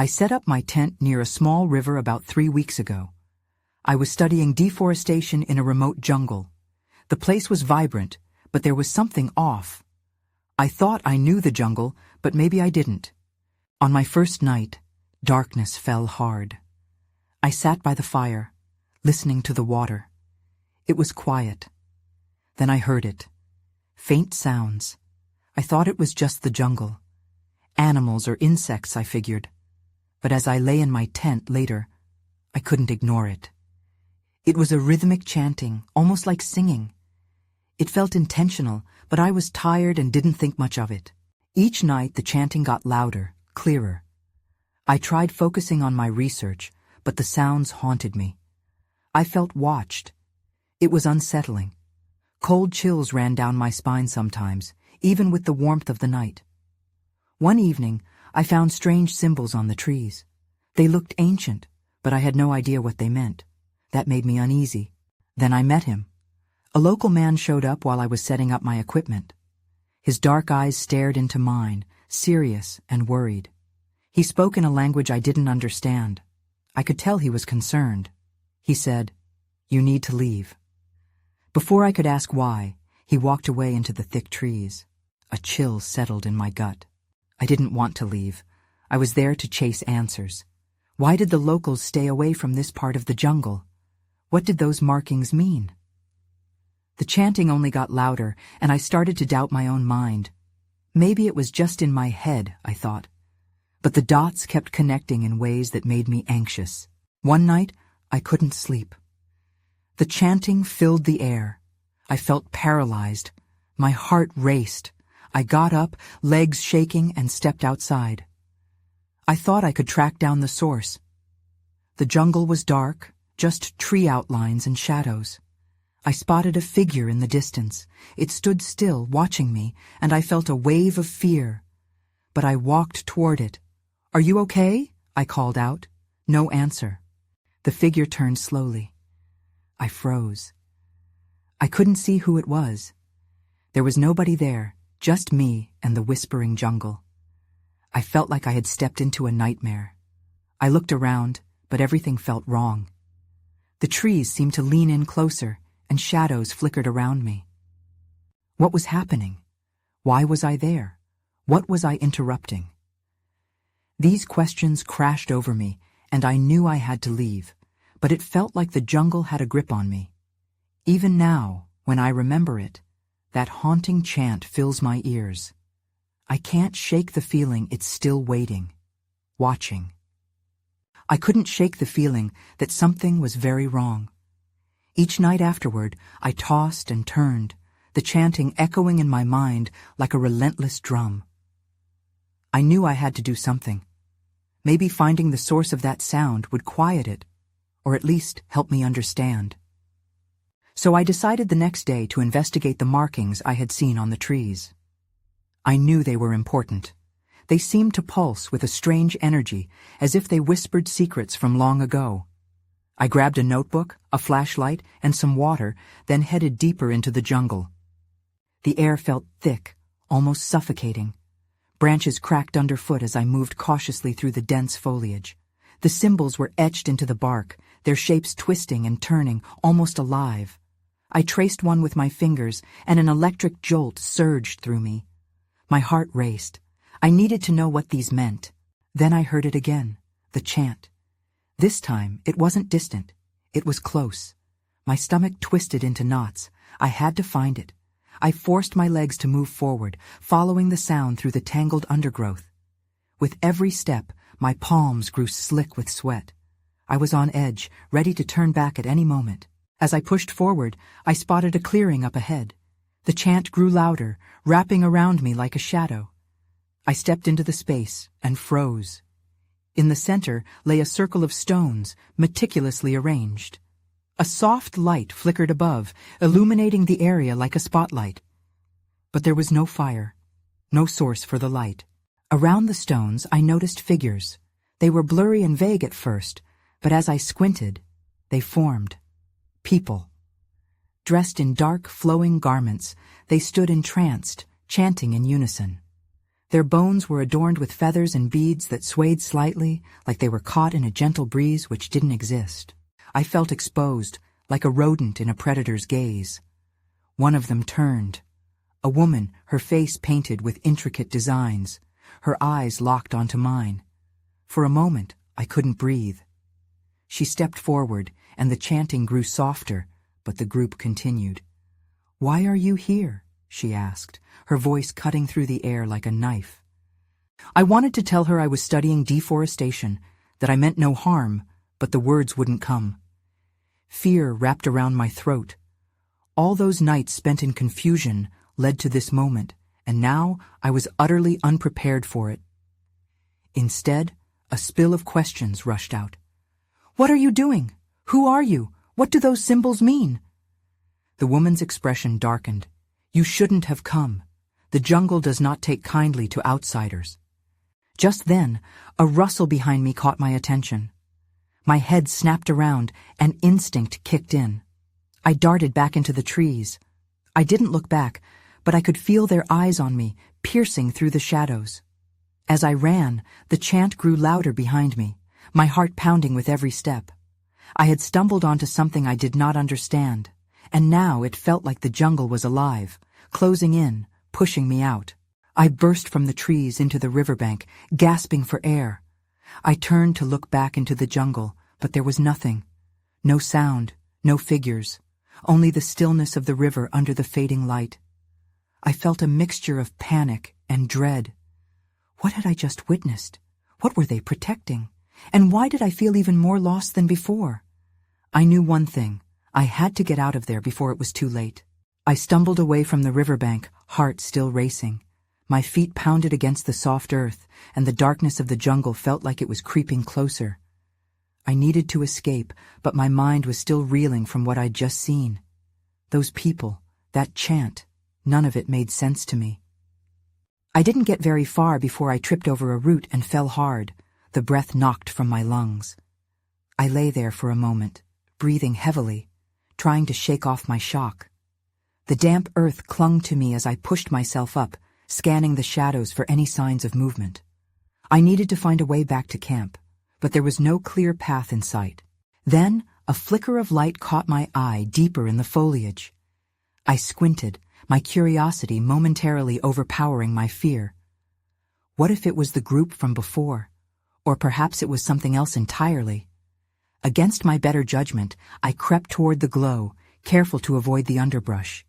I set up my tent near a small river about 3 weeks ago. I was studying deforestation in a remote jungle. The place was vibrant, but there was something off. I thought I knew the jungle, but maybe I didn't. On my first night, darkness fell hard. I sat by the fire, listening to the water. It was quiet. Then I heard it. Faint sounds. I thought it was just the jungle. Animals or insects, I figured. But as I lay in my tent later, I couldn't ignore it. It was a rhythmic chanting, almost like singing. It felt intentional, but I was tired and didn't think much of it. Each night the chanting got louder, clearer. I tried focusing on my research, but the sounds haunted me. I felt watched. It was unsettling. Cold chills ran down my spine sometimes, even with the warmth of the night. One evening, I found strange symbols on the trees. They looked ancient, but I had no idea what they meant. That made me uneasy. Then I met him. A local man showed up while I was setting up my equipment. His dark eyes stared into mine, serious and worried. He spoke in a language I didn't understand. I could tell he was concerned. He said, "You need to leave." Before I could ask why, he walked away into the thick trees. A chill settled in my gut. I didn't want to leave. I was there to chase answers. Why did the locals stay away from this part of the jungle? What did those markings mean? The chanting only got louder, and I started to doubt my own mind. Maybe it was just in my head, I thought. But the dots kept connecting in ways that made me anxious. One night, I couldn't sleep. The chanting filled the air. I felt paralyzed. My heart raced. I got up, legs shaking, and stepped outside. I thought I could track down the source. The jungle was dark, just tree outlines and shadows. I spotted a figure in the distance. It stood still, watching me, and I felt a wave of fear. But I walked toward it. "Are you okay?" I called out. No answer. The figure turned slowly. I froze. I couldn't see who it was. There was nobody there, just me and the whispering jungle. I felt like I had stepped into a nightmare. I looked around, but everything felt wrong. The trees seemed to lean in closer, and shadows flickered around me. What was happening? Why was I there? What was I interrupting? These questions crashed over me, and I knew I had to leave, but it felt like the jungle had a grip on me. Even now, when I remember it, that haunting chant fills my ears. I can't shake the feeling it's still waiting, watching. I couldn't shake the feeling that something was very wrong. Each night afterward, I tossed and turned, the chanting echoing in my mind like a relentless drum. I knew I had to do something. Maybe finding the source of that sound would quiet it, or at least help me understand. So I decided the next day to investigate the markings I had seen on the trees. I knew they were important. They seemed to pulse with a strange energy, as if they whispered secrets from long ago. I grabbed a notebook, a flashlight, and some water, then headed deeper into the jungle. The air felt thick, almost suffocating. Branches cracked underfoot as I moved cautiously through the dense foliage. The symbols were etched into the bark, their shapes twisting and turning, almost alive. I traced one with my fingers, and an electric jolt surged through me. My heart raced. I needed to know what these meant. Then I heard it again, the chant. This time, it wasn't distant. It was close. My stomach twisted into knots. I had to find it. I forced my legs to move forward, following the sound through the tangled undergrowth. With every step, my palms grew slick with sweat. I was on edge, ready to turn back at any moment. As I pushed forward, I spotted a clearing up ahead. The chant grew louder, wrapping around me like a shadow. I stepped into the space and froze. In the center lay a circle of stones, meticulously arranged. A soft light flickered above, illuminating the area like a spotlight. But there was no fire, no source for the light. Around the stones, I noticed figures. They were blurry and vague at first, but as I squinted, they formed. People. Dressed in dark, flowing garments, they stood entranced, chanting in unison. Their bones were adorned with feathers and beads that swayed slightly, like they were caught in a gentle breeze which didn't exist. I felt exposed, like a rodent in a predator's gaze. One of them turned. A woman, her face painted with intricate designs, her eyes locked onto mine. For a moment, I couldn't breathe. She stepped forward, and the chanting grew softer, but the group continued. "Why are you here?" she asked, her voice cutting through the air like a knife. I wanted to tell her I was studying deforestation, that I meant no harm, but the words wouldn't come. Fear wrapped around my throat. All those nights spent in confusion led to this moment, and now I was utterly unprepared for it. Instead, a spill of questions rushed out. "What are you doing? Who are you? What do those symbols mean?" The woman's expression darkened. "You shouldn't have come. The jungle does not take kindly to outsiders." Just then, a rustle behind me caught my attention. My head snapped around, and instinct kicked in. I darted back into the trees. I didn't look back, but I could feel their eyes on me, piercing through the shadows. As I ran, the chant grew louder behind me, my heart pounding with every step. I had stumbled onto something I did not understand, and now it felt like the jungle was alive, closing in, pushing me out. I burst from the trees into the riverbank, gasping for air. I turned to look back into the jungle, but there was nothing. No sound, no figures, only the stillness of the river under the fading light. I felt a mixture of panic and dread. What had I just witnessed? What were they protecting? And why did I feel even more lost than before? I knew one thing. I had to get out of there before it was too late. I stumbled away from the riverbank, heart still racing. My feet pounded against the soft earth, and the darkness of the jungle felt like it was creeping closer. I needed to escape, but my mind was still reeling from what I'd just seen. Those people, that chant, none of it made sense to me. I didn't get very far before I tripped over a root and fell hard. The breath knocked from my lungs. I lay there for a moment, breathing heavily, trying to shake off my shock. The damp earth clung to me as I pushed myself up, scanning the shadows for any signs of movement. I needed to find a way back to camp, but there was no clear path in sight. Then, a flicker of light caught my eye deeper in the foliage. I squinted, my curiosity momentarily overpowering my fear. What if it was the group from before? Or perhaps it was something else entirely? Against my better judgment, I crept toward the glow, careful to avoid the underbrush.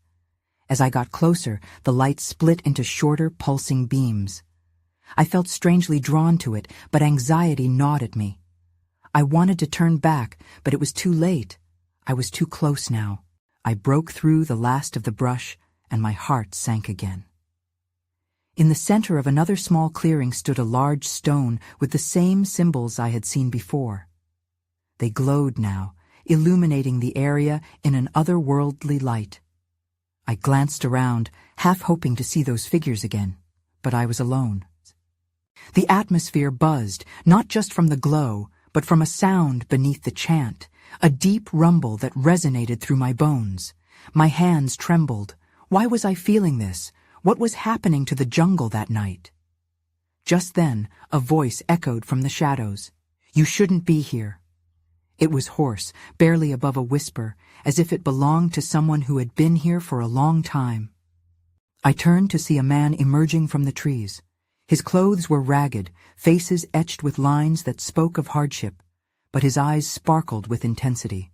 As I got closer, the light split into shorter, pulsing beams. I felt strangely drawn to it, but anxiety gnawed at me. I wanted to turn back, but it was too late. I was too close now. I broke through the last of the brush, and my heart sank again. In the center of another small clearing stood a large stone with the same symbols I had seen before. They glowed now, illuminating the area in an otherworldly light. I glanced around, half hoping to see those figures again, but I was alone. The atmosphere buzzed, not just from the glow, but from a sound beneath the chant, a deep rumble that resonated through my bones. My hands trembled. Why was I feeling this? What was happening to the jungle that night? Just then, a voice echoed from the shadows. "You shouldn't be here." It was hoarse, barely above a whisper, as if it belonged to someone who had been here for a long time. I turned to see a man emerging from the trees. His clothes were ragged, faces etched with lines that spoke of hardship, but his eyes sparkled with intensity.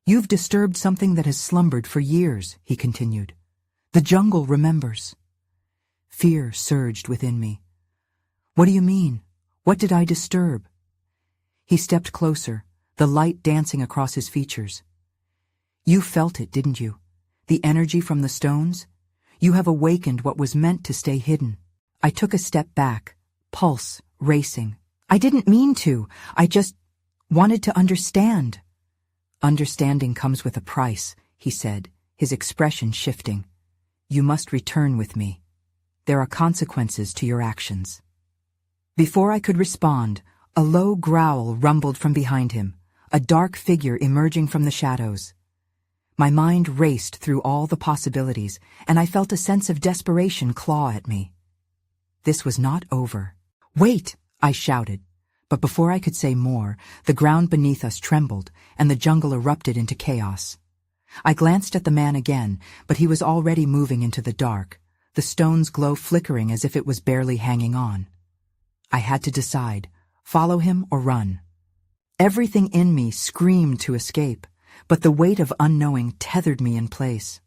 "You've disturbed something that has slumbered for years," he continued. "The jungle remembers." Fear surged within me. "What do you mean? What did I disturb?" He stepped closer, the light dancing across his features. "You felt it, didn't you? The energy from the stones? You have awakened what was meant to stay hidden." I took a step back, pulse racing. "I didn't mean to. I just wanted to understand." "Understanding comes with a price," he said, his expression shifting. "You must return with me. There are consequences to your actions." Before I could respond, a low growl rumbled from behind him, a dark figure emerging from the shadows. My mind raced through all the possibilities, and I felt a sense of desperation claw at me. This was not over. "Wait!" I shouted. But before I could say more, the ground beneath us trembled, and the jungle erupted into chaos. I glanced at the man again, but he was already moving into the dark, the stone's glow flickering as if it was barely hanging on. I had to decide, follow him or run. Everything in me screamed to escape, but the weight of unknowing tethered me in place.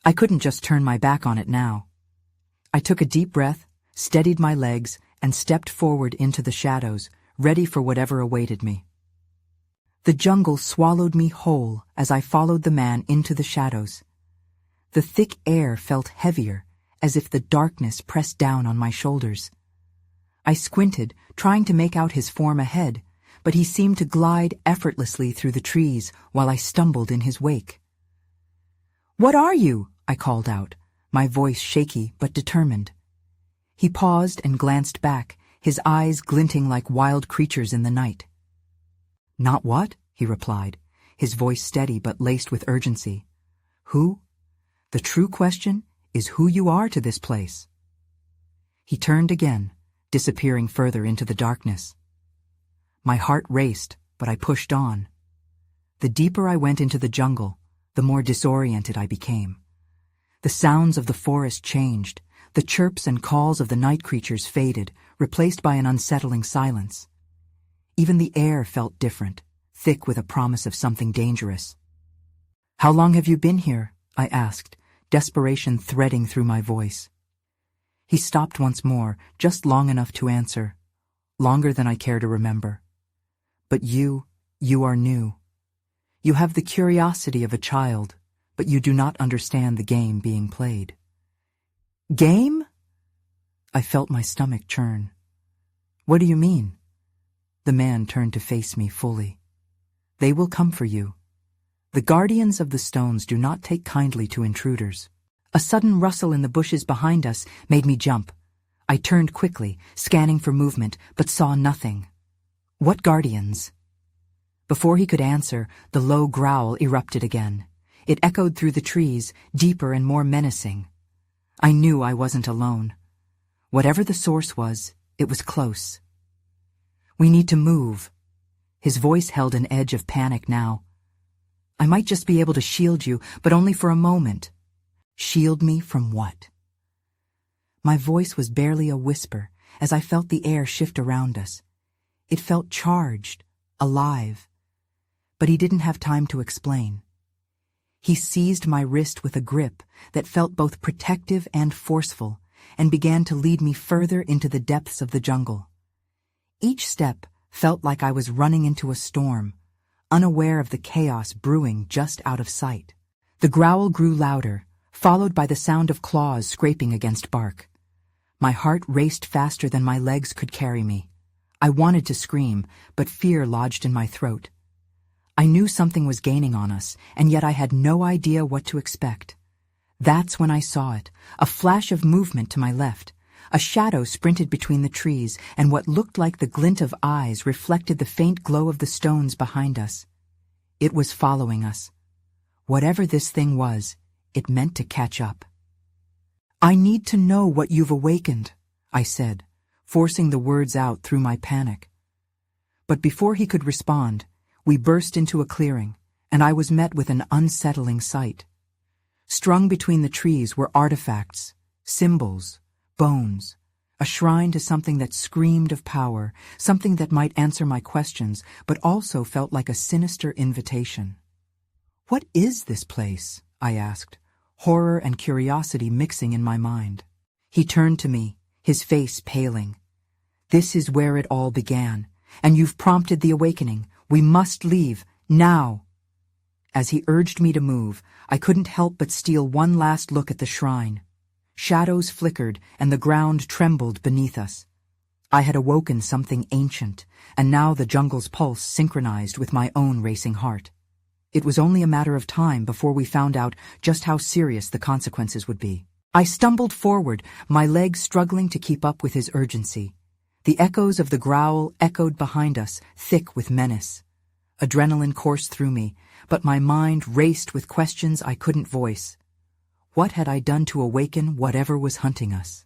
I couldn't just turn my back on it now. I took a deep breath, steadied my legs, and stepped forward into the shadows, ready for whatever awaited me. The jungle swallowed me whole as I followed the man into the shadows. The thick air felt heavier, as if the darkness pressed down on my shoulders. I squinted, trying to make out his form ahead, but he seemed to glide effortlessly through the trees while I stumbled in his wake. "What are you?" I called out, my voice shaky but determined. He paused and glanced back, his eyes glinting like wild creatures in the night. "Not what?" he replied, his voice steady but laced with urgency. "Who? The true question is who you are to this place." He turned again, disappearing further into the darkness. My heart raced, but I pushed on. The deeper I went into the jungle, the more disoriented I became. The sounds of the forest changed, the chirps and calls of the night creatures faded, replaced by an unsettling silence. Even the air felt different, thick with a promise of something dangerous. "How long have you been here?" I asked, desperation threading through my voice. He stopped once more, just long enough to answer, longer than I care to remember. "But you are new. You have the curiosity of a child, but you do not understand the game being played." "Game?" I felt my stomach churn. "What do you mean?" The man turned to face me fully. "They will come for you. The guardians of the stones do not take kindly to intruders." A sudden rustle in the bushes behind us made me jump. I turned quickly, scanning for movement, but saw nothing. "What guardians?" Before he could answer, the low growl erupted again. It echoed through the trees, deeper and more menacing. I knew I wasn't alone. Whatever the source was, it was close. "We need to move." His voice held an edge of panic now. "I might just be able to shield you, but only for a moment." "Shield me from what?" My voice was barely a whisper as I felt the air shift around us. It felt charged, alive. But he didn't have time to explain. He seized my wrist with a grip that felt both protective and forceful, and began to lead me further into the depths of the jungle. Each step felt like I was running into a storm, unaware of the chaos brewing just out of sight. The growl grew louder, followed by the sound of claws scraping against bark. My heart raced faster than my legs could carry me. I wanted to scream, but fear lodged in my throat. I knew something was gaining on us, and yet I had no idea what to expect. That's when I saw it, a flash of movement to my left. A shadow sprinted between the trees, and what looked like the glint of eyes reflected the faint glow of the stones behind us. It was following us. Whatever this thing was, it meant to catch up. "I need to know what you've awakened," I said, forcing the words out through my panic. But before he could respond, we burst into a clearing, and I was met with an unsettling sight. Strung between the trees were artifacts, symbols, bones, a shrine to something that screamed of power, something that might answer my questions, but also felt like a sinister invitation. "What is this place?" I asked, horror and curiosity mixing in my mind. He turned to me, his face paling. "This is where it all began, and you've prompted the awakening. We must leave, now." As he urged me to move, I couldn't help but steal one last look at the shrine. Shadows flickered, and the ground trembled beneath us. I had awoken something ancient, and now the jungle's pulse synchronized with my own racing heart. It was only a matter of time before we found out just how serious the consequences would be. I stumbled forward, my legs struggling to keep up with his urgency. The echoes of the growl echoed behind us, thick with menace. Adrenaline coursed through me, but my mind raced with questions I couldn't voice. What had I done to awaken whatever was hunting us?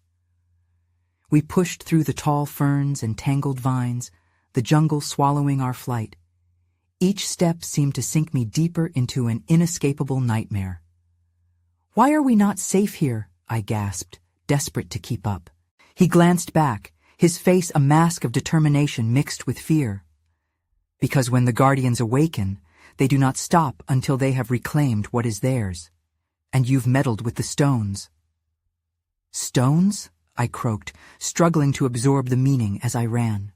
We pushed through the tall ferns and tangled vines, the jungle swallowing our flight. Each step seemed to sink me deeper into an inescapable nightmare. "Why are we not safe here?" I gasped, desperate to keep up. He glanced back, his face a mask of determination mixed with fear. "Because when the guardians awaken, they do not stop until they have reclaimed what is theirs. And you've meddled with the stones." "Stones?" I croaked, struggling to absorb the meaning as I ran.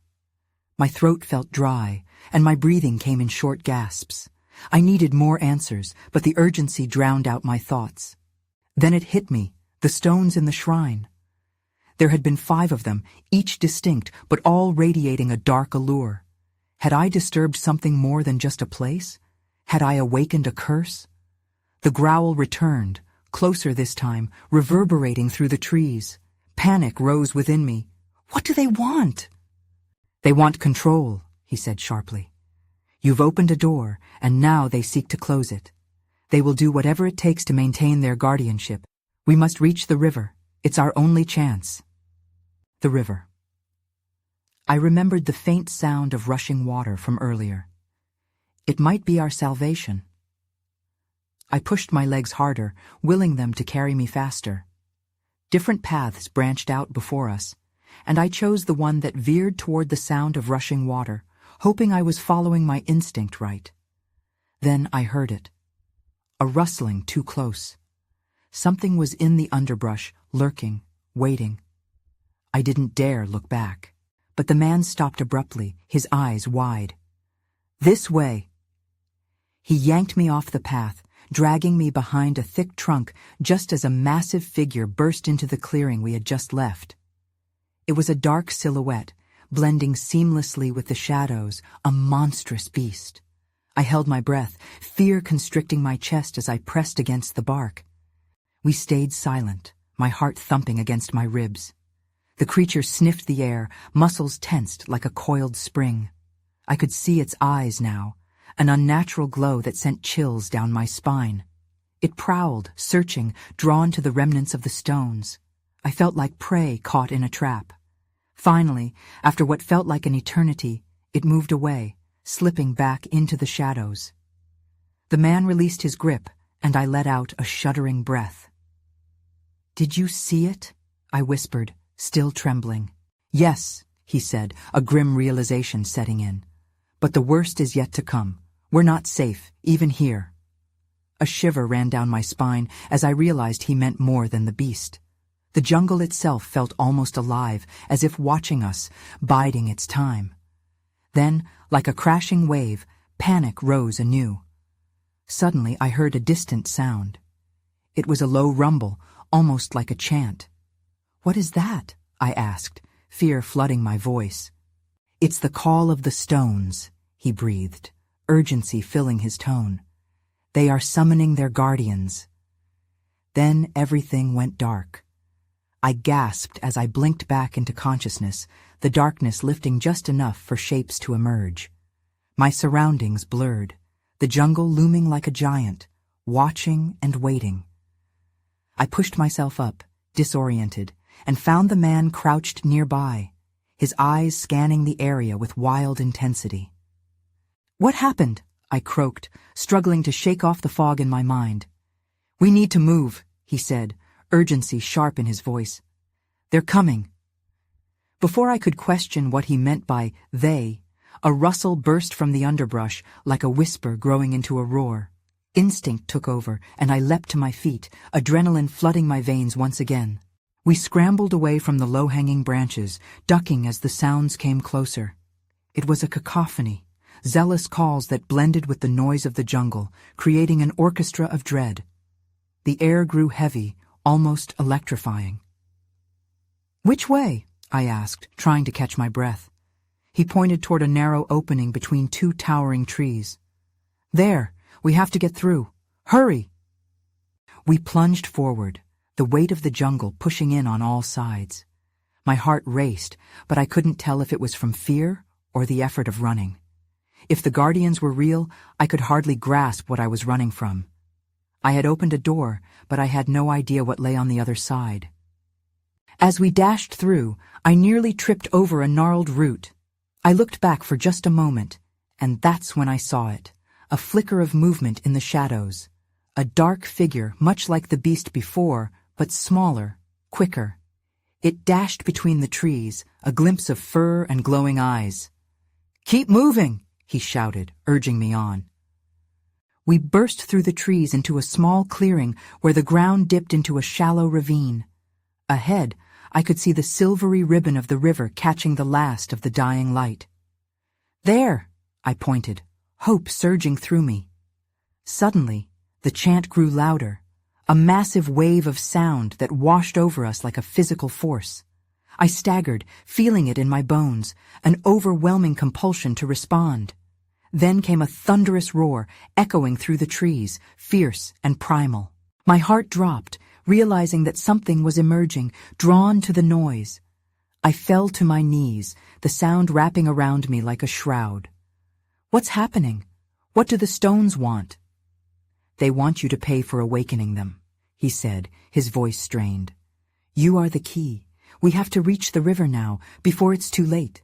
My throat felt dry, and my breathing came in short gasps. I needed more answers, but the urgency drowned out my thoughts. Then it hit me, the stones in the shrine. There had been 5 of them, each distinct, but all radiating a dark allure. Had I disturbed something more than just a place? Had I awakened a curse? The growl returned, closer this time, reverberating through the trees. Panic rose within me. "What do they want?" "They want control," he said sharply. "You've opened a door, and now they seek to close it. They will do whatever it takes to maintain their guardianship. We must reach the river. It's our only chance." The river. I remembered the faint sound of rushing water from earlier. It might be our salvation. I pushed my legs harder, willing them to carry me faster. Different paths branched out before us, and I chose the one that veered toward the sound of rushing water, hoping I was following my instinct right. Then I heard it. A rustling too close. Something was in the underbrush, lurking, waiting. I didn't dare look back, but the man stopped abruptly, his eyes wide. "This way." He yanked me off the path, dragging me behind a thick trunk just as a massive figure burst into the clearing we had just left. It was a dark silhouette, blending seamlessly with the shadows, a monstrous beast. I held my breath, fear constricting my chest as I pressed against the bark. We stayed silent, my heart thumping against my ribs. The creature sniffed the air, muscles tensed like a coiled spring. I could see its eyes now, an unnatural glow that sent chills down my spine. It prowled, searching, drawn to the remnants of the stones. I felt like prey caught in a trap. Finally, after what felt like an eternity, it moved away, slipping back into the shadows. The man released his grip, and I let out a shuddering breath. "Did you see it?" I whispered, still trembling. "Yes," he said, a grim realization setting in. "But the worst is yet to come. We're not safe, even here." A shiver ran down my spine as I realized he meant more than the beast. The jungle itself felt almost alive, as if watching us, biding its time. Then, like a crashing wave, panic rose anew. Suddenly I heard a distant sound. It was a low rumble, almost like a chant. "What is that?" I asked, fear flooding my voice. "It's the call of the stones," he breathed, urgency filling his tone. "They are summoning their guardians." Then everything went dark. I gasped as I blinked back into consciousness, the darkness lifting just enough for shapes to emerge. My surroundings blurred, the jungle looming like a giant, watching and waiting. I pushed myself up, disoriented, and found the man crouched nearby, his eyes scanning the area with wild intensity. "What happened?" I croaked, struggling to shake off the fog in my mind. "We need to move," he said, urgency sharp in his voice. "They're coming." Before I could question what he meant by they, a rustle burst from the underbrush like a whisper growing into a roar. Instinct took over, and I leapt to my feet, adrenaline flooding my veins once again. We scrambled away from the low-hanging branches, ducking as the sounds came closer. It was a cacophony, zealous calls that blended with the noise of the jungle, creating an orchestra of dread. The air grew heavy, almost electrifying. "Which way?" I asked, trying to catch my breath. He pointed toward a narrow opening between 2 towering trees. "There, we have to get through. Hurry!" We plunged forward, the weight of the jungle pushing in on all sides. My heart raced, but I couldn't tell if it was from fear or the effort of running. If the guardians were real, I could hardly grasp what I was running from. I had opened a door, but I had no idea what lay on the other side. As we dashed through, I nearly tripped over a gnarled root. I looked back for just a moment, and that's when I saw it. A flicker of movement in the shadows. A dark figure, much like the beast before, but smaller, quicker. It dashed between the trees, a glimpse of fur and glowing eyes. "Keep moving!" he shouted, urging me on. We burst through the trees into a small clearing where the ground dipped into a shallow ravine. Ahead, I could see the silvery ribbon of the river catching the last of the dying light. "There!" I pointed, hope surging through me. Suddenly, the chant grew louder, a massive wave of sound that washed over us like a physical force. I staggered, feeling it in my bones, an overwhelming compulsion to respond. Then came a thunderous roar, echoing through the trees, fierce and primal. My heart dropped, realizing that something was emerging, drawn to the noise. I fell to my knees, the sound wrapping around me like a shroud. "What's happening? What do the stones want?" "They want you to pay for awakening them," he said, his voice strained. "You are the key. We have to reach the river now, before it's too late."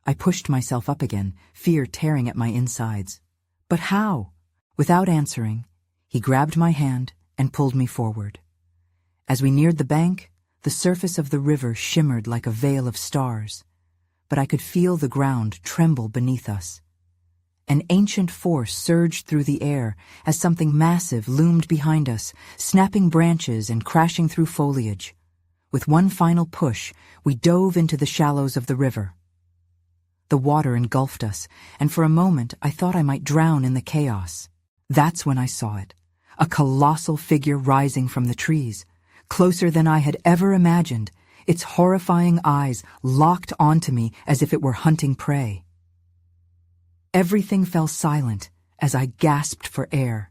I pushed myself up again, fear tearing at my insides. "But how?" Without answering, he grabbed my hand and pulled me forward. As we neared the bank, the surface of the river shimmered like a veil of stars, but I could feel the ground tremble beneath us. An ancient force surged through the air as something massive loomed behind us, snapping branches and crashing through foliage. With one final push, we dove into the shallows of the river. The water engulfed us, and for a moment I thought I might drown in the chaos. That's when I saw it, a colossal figure rising from the trees, closer than I had ever imagined, its horrifying eyes locked onto me as if it were hunting prey. Everything fell silent as I gasped for air,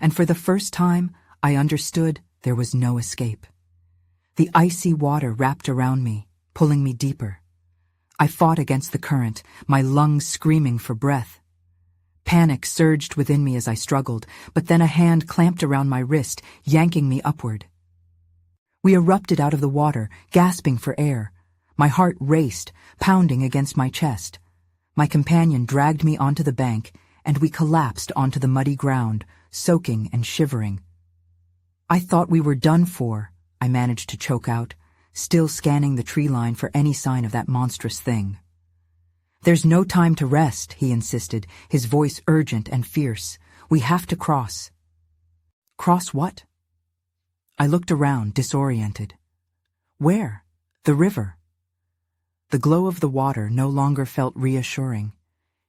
and for the first time I understood there was no escape. The icy water wrapped around me, pulling me deeper. I fought against the current, my lungs screaming for breath. Panic surged within me as I struggled, but then a hand clamped around my wrist, yanking me upward. We erupted out of the water, gasping for air. My heart raced, pounding against my chest. My companion dragged me onto the bank, and we collapsed onto the muddy ground, soaking and shivering. "I thought we were done for," I managed to choke out, still scanning the tree line for any sign of that monstrous thing. "There's no time to rest," he insisted, his voice urgent and fierce. "We have to cross." "Cross what?" I looked around, disoriented. Where? The river. The glow of the water no longer felt reassuring.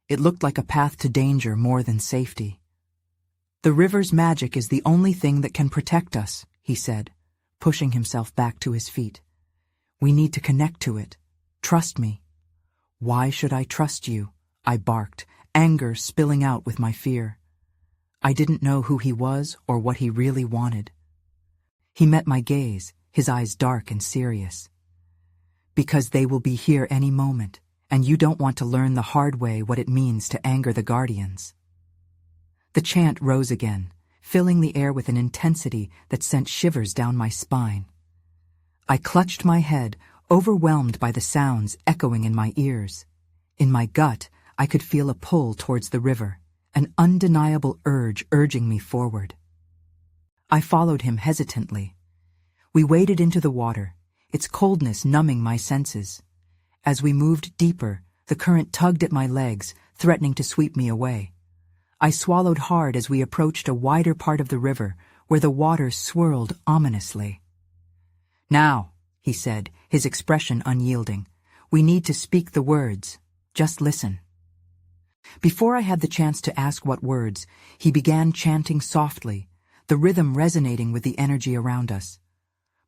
It looked like a path to danger more than safety. "The river's magic is the only thing that can protect us," he said, pushing himself back to his feet. "We need to connect to it. Trust me." "Why should I trust you?" I barked, anger spilling out with my fear. I didn't know who he was or what he really wanted. He met my gaze, his eyes dark and serious. "Because they will be here any moment, and you don't want to learn the hard way what it means to anger the guardians." The chant rose again, filling the air with an intensity that sent shivers down my spine. I clutched my head, overwhelmed by the sounds echoing in my ears. In my gut, I could feel a pull towards the river, an undeniable urge urging me forward. I followed him hesitantly. We waded into the water, its coldness numbing my senses. As we moved deeper, the current tugged at my legs, threatening to sweep me away. I swallowed hard as we approached a wider part of the river, where the water swirled ominously. "Now," he said, his expression unyielding. "We need to speak the words. Just listen." Before I had the chance to ask what words, he began chanting softly, the rhythm resonating with the energy around us.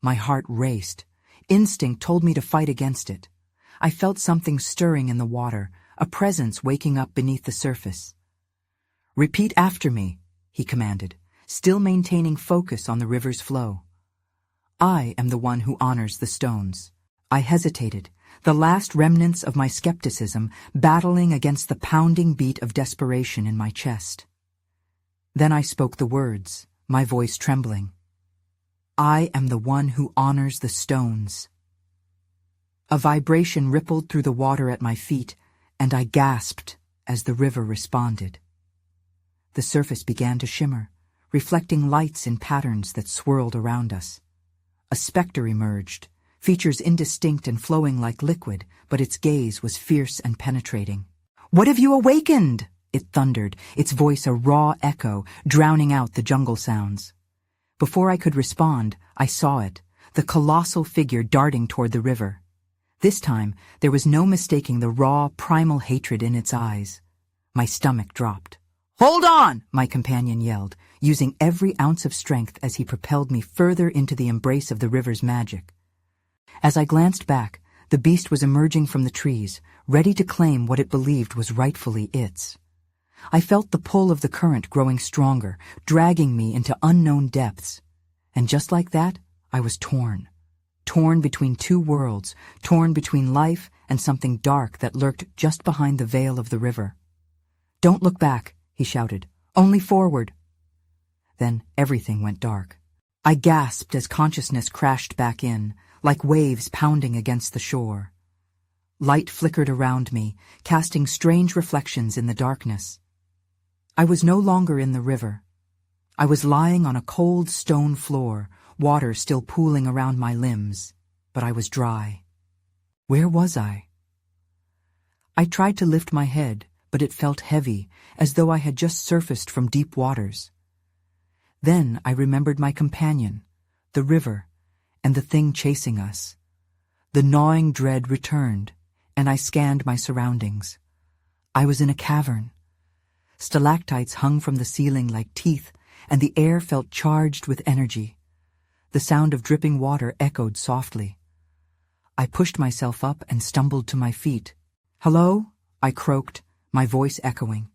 My heart raced. Instinct told me to fight against it. I felt something stirring in the water, a presence waking up beneath the surface. "Repeat after me," he commanded, still maintaining focus on the river's flow. "I am the one who honors the stones." I hesitated, the last remnants of my skepticism battling against the pounding beat of desperation in my chest. Then I spoke the words, my voice trembling. I am the one who honors the stones. A vibration rippled through the water at my feet, and I gasped as the river responded. The surface began to shimmer, reflecting lights in patterns that swirled around us. A specter emerged, features indistinct and flowing like liquid, but its gaze was fierce and penetrating. "What have you awakened?" it thundered, its voice a raw echo, drowning out the jungle sounds. Before I could respond, I saw it, the colossal figure darting toward the river. This time, there was no mistaking the raw, primal hatred in its eyes. My stomach dropped. "Hold on!" my companion yelled, using every ounce of strength as he propelled me further into the embrace of the river's magic. As I glanced back, the beast was emerging from the trees, ready to claim what it believed was rightfully its. I felt the pull of the current growing stronger, dragging me into unknown depths. And just like that, I was torn. Torn between two worlds, torn between life and something dark that lurked just behind the veil of the river. "Don't look back," he shouted. "Only forward." Then everything went dark. I gasped as consciousness crashed back in, like waves pounding against the shore. Light flickered around me, casting strange reflections in the darkness. I was no longer in the river. I was lying on a cold stone floor, water still pooling around my limbs, but I was dry. Where was I? I tried to lift my head, but it felt heavy, as though I had just surfaced from deep waters. Then I remembered my companion, the river, and the thing chasing us. The gnawing dread returned, and I scanned my surroundings. I was in a cavern. Stalactites hung from the ceiling like teeth, and the air felt charged with energy. The sound of dripping water echoed softly. I pushed myself up and stumbled to my feet. "Hello?" I croaked, my voice echoing.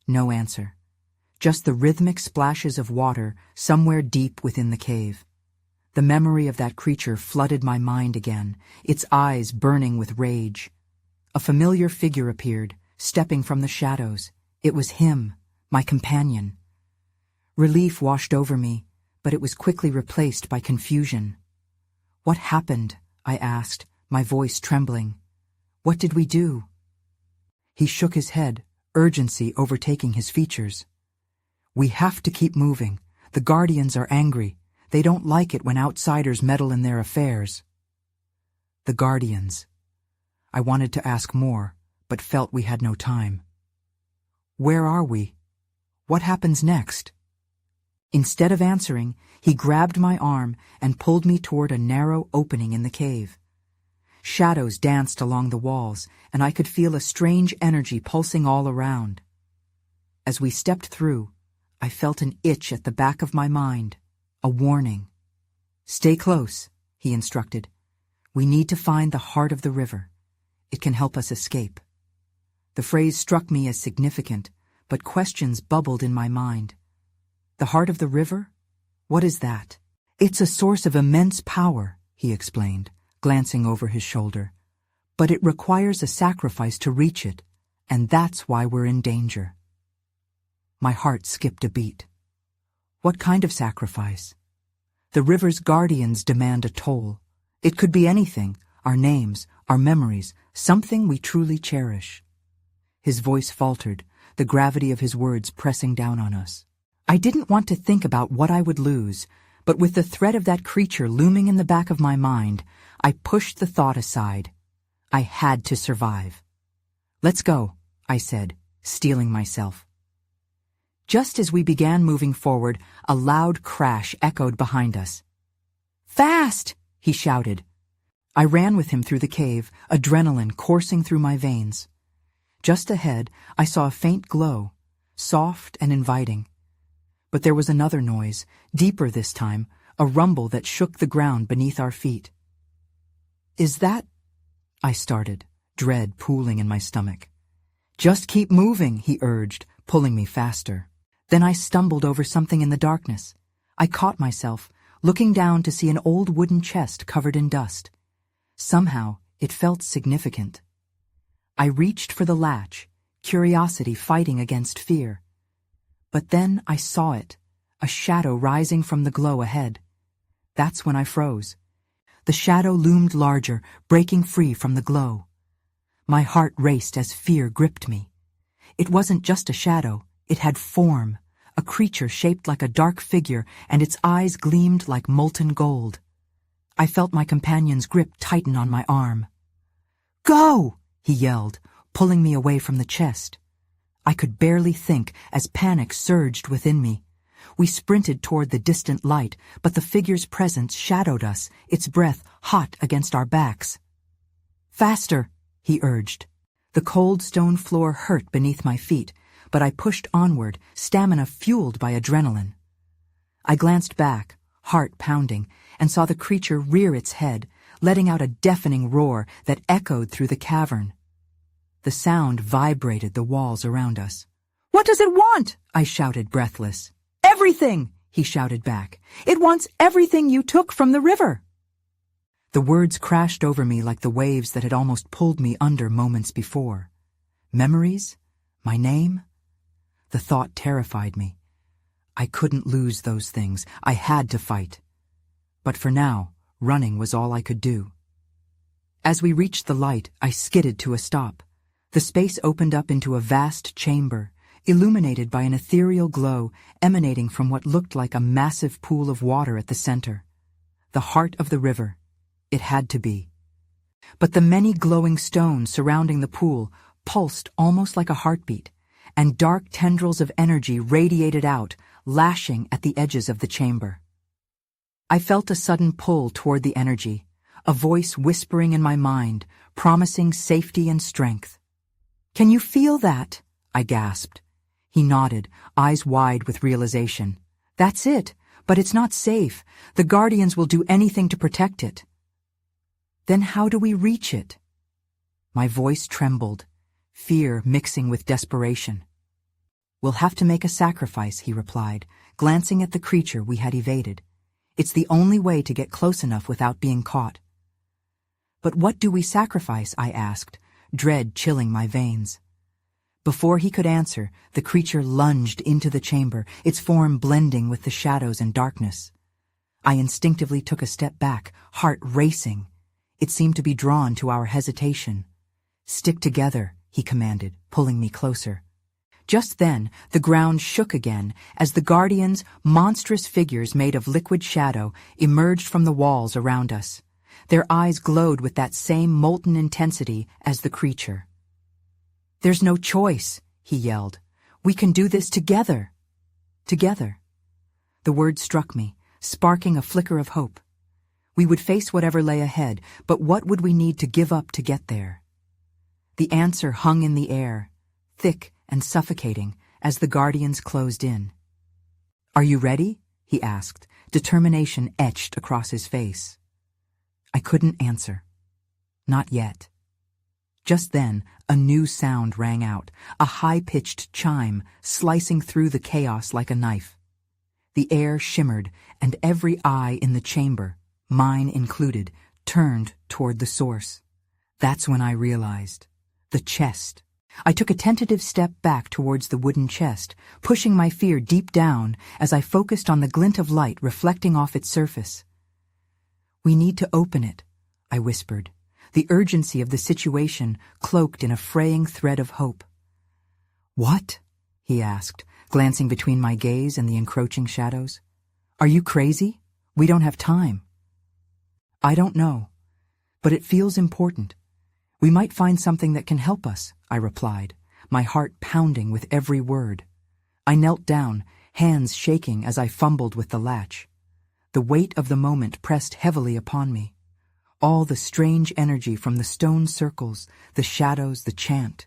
No answer. Just the rhythmic splashes of water somewhere deep within the cave. The memory of that creature flooded my mind again, its eyes burning with rage. A familiar figure appeared, stepping from the shadows. It was him, my companion. Relief washed over me, but it was quickly replaced by confusion. "What happened?" I asked, my voice trembling. "What did we do?" He shook his head, urgency overtaking his features. "We have to keep moving. The Guardians are angry. They don't like it when outsiders meddle in their affairs." The Guardians. I wanted to ask more, but felt we had no time. "Where are we? What happens next?" Instead of answering, he grabbed my arm and pulled me toward a narrow opening in the cave. Shadows danced along the walls, and I could feel a strange energy pulsing all around. As we stepped through, I felt an itch at the back of my mind, a warning. "Stay close," he instructed. "We need to find the heart of the river. It can help us escape." The phrase struck me as significant, but questions bubbled in my mind. "The heart of the river? What is that?" "It's a source of immense power," he explained, glancing over his shoulder. "But it requires a sacrifice to reach it, and that's why we're in danger." My heart skipped a beat. What kind of sacrifice? The river's guardians demand a toll. It could be anything, our names, our memories, something we truly cherish. His voice faltered, the gravity of his words pressing down on us. I didn't want to think about what I would lose, but with the threat of that creature looming in the back of my mind, I pushed the thought aside. I had to survive. "Let's go," I said, steeling myself. Just as we began moving forward, a loud crash echoed behind us. "Fast!" he shouted. I ran with him through the cave, adrenaline coursing through my veins. Just ahead, I saw a faint glow, soft and inviting. But there was another noise, deeper this time, a rumble that shook the ground beneath our feet. "Is that—" I started, dread pooling in my stomach. "Just keep moving," he urged, pulling me faster. Then I stumbled over something in the darkness. I caught myself, looking down to see an old wooden chest covered in dust. Somehow, it felt significant. I reached for the latch, curiosity fighting against fear. But then I saw it, a shadow rising from the glow ahead. That's when I froze. The shadow loomed larger, breaking free from the glow. My heart raced as fear gripped me. It wasn't just a shadow, it had form, a creature shaped like a dark figure, and its eyes gleamed like molten gold. I felt my companion's grip tighten on my arm. "Go!" he yelled, pulling me away from the chest. I could barely think as panic surged within me. We sprinted toward the distant light, but the figure's presence shadowed us, its breath hot against our backs. "Faster!" he urged. The cold stone floor hurt beneath my feet, but I pushed onward, stamina fueled by adrenaline. I glanced back, heart pounding, and saw the creature rear its head, letting out a deafening roar that echoed through the cavern. The sound vibrated the walls around us. "What does it want?" I shouted, breathless. "Everything!" he shouted back. "It wants everything you took from the river." The words crashed over me like the waves that had almost pulled me under moments before. Memories? My name? The thought terrified me. I couldn't lose those things. I had to fight. But for now, running was all I could do. As we reached the light, I skidded to a stop. The space opened up into a vast chamber, illuminated by an ethereal glow emanating from what looked like a massive pool of water at the center. The heart of the river. It had to be. But the many glowing stones surrounding the pool pulsed almost like a heartbeat, and dark tendrils of energy radiated out, lashing at the edges of the chamber. I felt a sudden pull toward the energy, a voice whispering in my mind, promising safety and strength. "Can you feel that?" I gasped. He nodded, eyes wide with realization. "That's it, but it's not safe. The Guardians will do anything to protect it." "Then how do we reach it?" My voice trembled, fear mixing with desperation. "We'll have to make a sacrifice," he replied, glancing at the creature we had evaded. "It's the only way to get close enough without being caught." "But what do we sacrifice?" I asked, dread chilling my veins. Before he could answer, the creature lunged into the chamber, its form blending with the shadows and darkness. I instinctively took a step back, heart racing. It seemed to be drawn to our hesitation. "Stick together," he commanded, pulling me closer. Just then, the ground shook again as the Guardians, monstrous figures made of liquid shadow, emerged from the walls around us. Their eyes glowed with that same molten intensity as the creature. "There's no choice," he yelled. "We can do this together." Together. The word struck me, sparking a flicker of hope. We would face whatever lay ahead, but what would we need to give up to get there? The answer hung in the air, thick and suffocating, as the Guardians closed in. "Are you ready?" he asked, determination etched across his face. I couldn't answer. Not yet. Just then, a new sound rang out, a high-pitched chime slicing through the chaos like a knife. The air shimmered, and every eye in the chamber, mine included, turned toward the source. That's when I realized. The chest. I took a tentative step back towards the wooden chest, pushing my fear deep down as I focused on the glint of light reflecting off its surface. "We need to open it," I whispered, the urgency of the situation cloaked in a fraying thread of hope. "What?" he asked, glancing between my gaze and the encroaching shadows. "Are you crazy? We don't have time." "I don't know, but it feels important. We might find something that can help us," I replied, my heart pounding with every word. I knelt down, hands shaking as I fumbled with the latch. The weight of the moment pressed heavily upon me. All the strange energy from the stone circles, the shadows, the chant.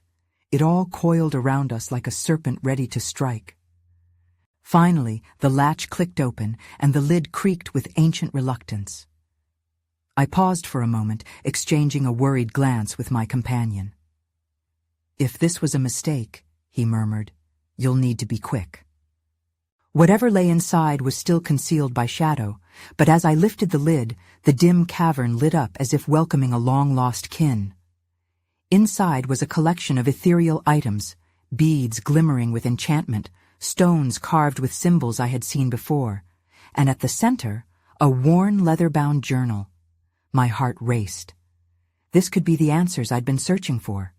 It all coiled around us like a serpent ready to strike. Finally, the latch clicked open and the lid creaked with ancient reluctance. I paused for a moment, exchanging a worried glance with my companion. "If this was a mistake," he murmured, "you'll need to be quick." Whatever lay inside was still concealed by shadow, but as I lifted the lid, the dim cavern lit up as if welcoming a long-lost kin. Inside was a collection of ethereal items, beads glimmering with enchantment, stones carved with symbols I had seen before, and at the center, A worn leather-bound journal. My heart raced. This could be the answers I'd been searching for.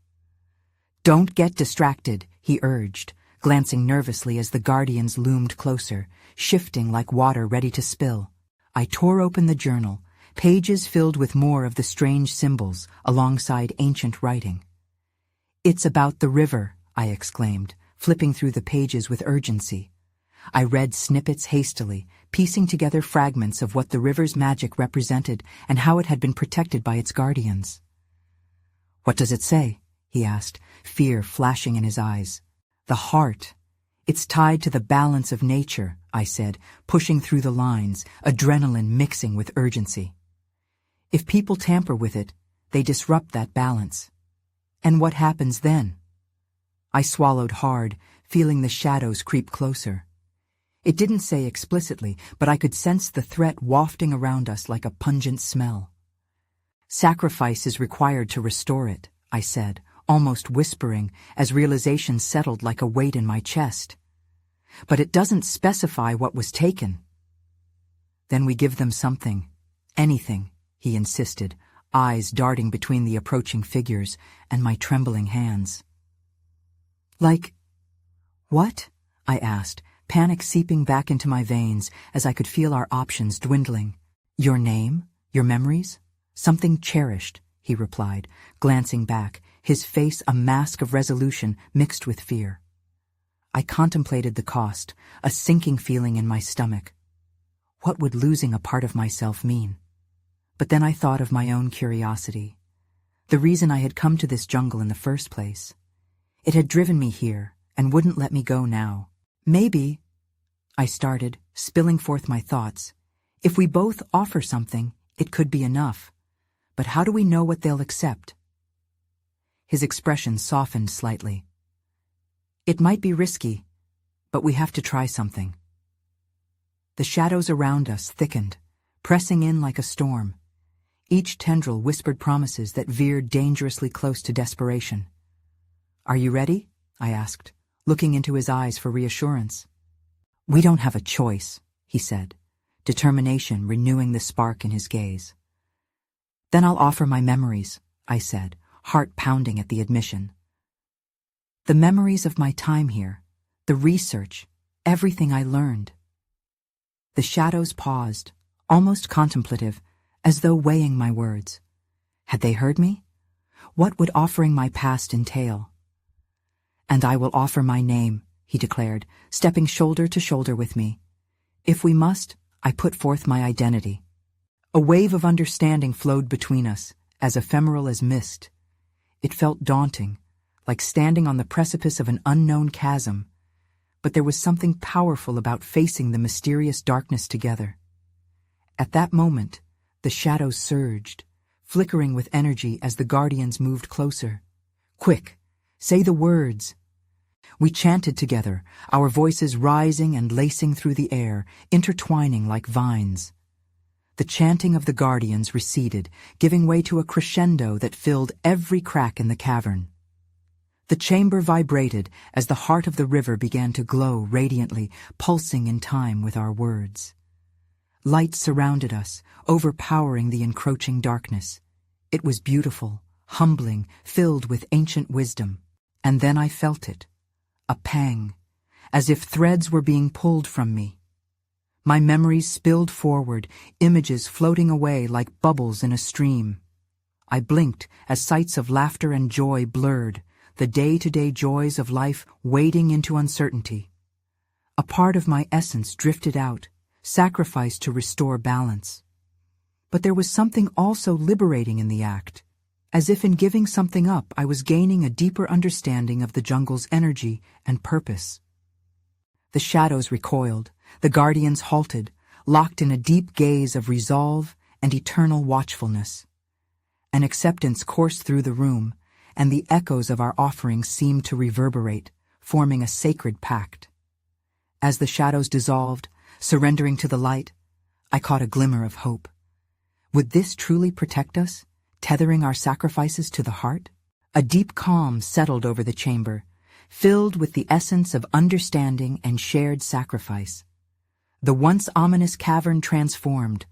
"Don't get distracted," he urged, glancing nervously as the guardians loomed closer, shifting like water ready to spill. I tore open the journal, pages filled with more of the strange symbols alongside ancient writing. "It's about the river," I exclaimed, flipping through the pages with urgency. I read snippets hastily, piecing together fragments of what the river's magic represented and how it had been protected by its guardians. "What does it say?" he asked, fear flashing in his eyes. "The heart. It's tied to the balance of nature," I said, pushing through the lines, adrenaline mixing with urgency. "If people tamper with it, they disrupt that balance. And what happens then?" I swallowed hard, feeling the shadows creep closer. It didn't say explicitly, but I could sense the threat wafting around us like a pungent smell. "Sacrifice is required to restore it," I said, almost whispering, as realization settled like a weight in my chest. "But it doesn't specify what was taken." "Then we give them something. Anything," he insisted, eyes darting between the approaching figures and my trembling hands. "Like what?" I asked, panic seeping back into my veins as I could feel our options dwindling. "Your name? Your memories? Something cherished," he replied, glancing back, his face a mask of resolution mixed with fear. I contemplated the cost, a sinking feeling in my stomach. What would losing a part of myself mean? But then I thought of my own curiosity. The reason I had come to this jungle in the first place. It had driven me here and wouldn't let me go now. "Maybe," I started, spilling forth my thoughts, "if we both offer something, it could be enough. But how do we know what they'll accept?" His expression softened slightly. "It might be risky, but we have to try something." The shadows around us thickened, pressing in like a storm. Each tendril whispered promises that veered dangerously close to desperation. "Are you ready?" I asked, looking into his eyes for reassurance. "We don't have a choice," he said, determination renewing the spark in his gaze. "Then I'll offer my memories," I said, heart pounding at the admission. "The memories of my time here, the research, everything I learned." The shadows paused, almost contemplative, as though weighing my words. Had they heard me? What would offering my past entail? "And I will offer my name," he declared, stepping shoulder to shoulder with me. "If we must, I put forth my identity." A wave of understanding flowed between us, as ephemeral as mist. It felt daunting, like standing on the precipice of an unknown chasm, but there was something powerful about facing the mysterious darkness together. At that moment, the shadows surged, flickering with energy as the guardians moved closer. "Quick, say the words." We chanted together, our voices rising and lacing through the air, intertwining like vines. The chanting of the guardians receded, giving way to a crescendo that filled every crack in the cavern. The chamber vibrated as the heart of the river began to glow radiantly, pulsing in time with our words. Light surrounded us, overpowering the encroaching darkness. It was beautiful, humbling, filled with ancient wisdom. And then I felt it. A pang, as if threads were being pulled from me. My memories spilled forward, images floating away like bubbles in a stream. I blinked as sights of laughter and joy blurred, the day-to-day joys of life wading into uncertainty. A part of my essence drifted out, sacrificed to restore balance. But there was something also liberating in the act. As if in giving something up, I was gaining a deeper understanding of the jungle's energy and purpose. The shadows recoiled, the guardians halted, locked in a deep gaze of resolve and eternal watchfulness. An acceptance coursed through the room, and the echoes of our offerings seemed to reverberate, forming a sacred pact. As the shadows dissolved, surrendering to the light, I caught a glimmer of hope. Would this truly protect us, tethering our sacrifices to the heart? A deep calm settled over the chamber, filled with the essence of understanding and shared sacrifice. The once ominous cavern transformed,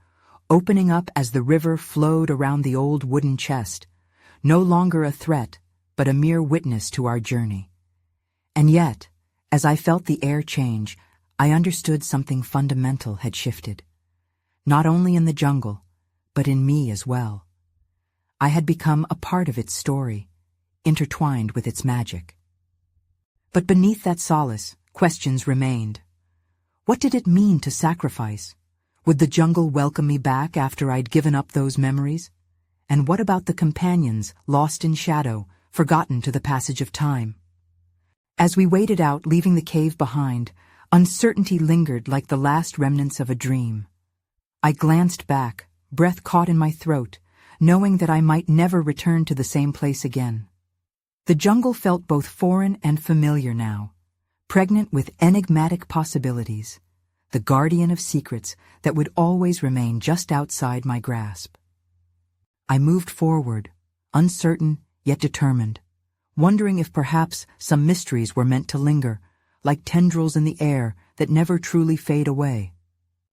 opening up as the river flowed around the old wooden chest, no longer a threat, but a mere witness to our journey. And yet, as I felt the air change, I understood something fundamental had shifted. Not only in the jungle, but in me as well. I had become a part of its story, intertwined with its magic. But beneath that solace, questions remained. What did it mean to sacrifice? Would the jungle welcome me back after I'd given up those memories? And what about the companions lost in shadow, forgotten to the passage of time? As we waded out, leaving the cave behind, uncertainty lingered like the last remnants of a dream. I glanced back, breath caught in my throat, knowing that I might never return to the same place again. The jungle felt both foreign and familiar now, pregnant with enigmatic possibilities, the guardian of secrets that would always remain just outside my grasp. I moved forward, uncertain yet determined, wondering if perhaps some mysteries were meant to linger, like tendrils in the air that never truly fade away.